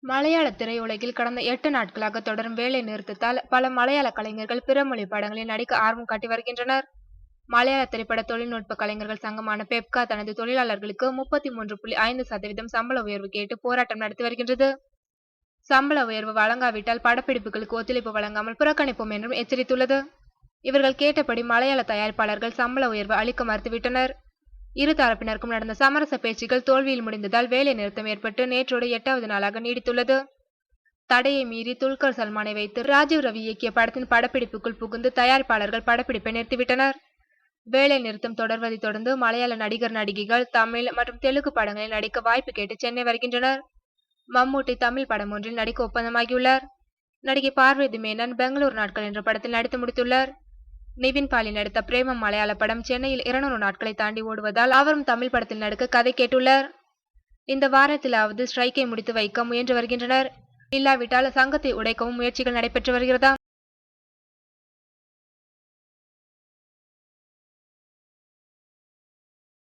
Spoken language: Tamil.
மலையாள திரையுலகில் கடந்த 8 நாட்களாக தொடரும் வேலை நிறுத்தத்தால் பல மலையாள கலைஞர்கள் பிற மொழி படங்களில் நடிக்க ஆர்வம் காட்டி வருகின்றனர். மலையாள திரைப்பட தொழில்நுட்ப கலைஞர்கள் சங்கமான பெப்கா தனது தொழிலாளர்களுக்கு 33.5% சம்பள உயர்வு கேட்டு போராட்டம் நடத்தி வருகின்றது. சம்பள உயர்வு வழங்காவிட்டால் படப்பிடிப்புகளுக்கு ஒத்துழைப்பு வழங்காமல் புறக்கணிப்போம் என்றும் எச்சரித்துள்ளது. இவர்கள் கேட்டபடி மலையாள தயாரிப்பாளர்கள் சம்பள உயர்வு அளிக்க மறுத்துவிட்டனர். இரு தரப்பினருக்கும் நடந்த சமரச பேச்சுக்கள் தோல்வியில் முடிந்ததால் வேலை நிறுத்தம் ஏற்பட்டு நேற்றோடு 8வது நாளாக நீடித்துள்ளது. தடையை மீறி துல்கர் சல்மானை வைத்து ராஜீவ் ரவி இயக்கிய படத்தின் படப்பிடிப்புக்குள் புகுந்து தயாரிப்பாளர்கள் படப்பிடிப்பை நிறுத்திவிட்டனர். வேலை நிறுத்தம் தொடர்வதை தொடர்ந்து மலையாள நடிகர் நடிகைகள் தமிழ் மற்றும் தெலுங்கு படங்களில் நடிக்க வாய்ப்பு கேட்டு சென்னை வருகின்றனர். மம்மூட்டி தமிழ் படம் ஒன்றில் நடிக்க ஒப்பந்தமாகியுள்ளார். நடிகை பார்வதி மேனன் பெங்களூர் நாட்கள் என்ற படத்தில் நடித்து முடித்துள்ளார். நிவின் பாலி நடித்த பிரேமம் மலையாள படம் சென்னையில் 200 நாட்களை தாண்டி ஓடுவதால் அவரும் தமிழ் படத்தில் நடிக்க கதை கேட்டுள்ளார். இந்த வாரத்திலாவது ஸ்ட்ரைக்கை முடித்து வைக்க முயன்று வருகின்றனர். இல்லாவிட்டால் சங்கத்தை உடைக்கவும் முயற்சிகள் நடைபெற்று வருகிறதா.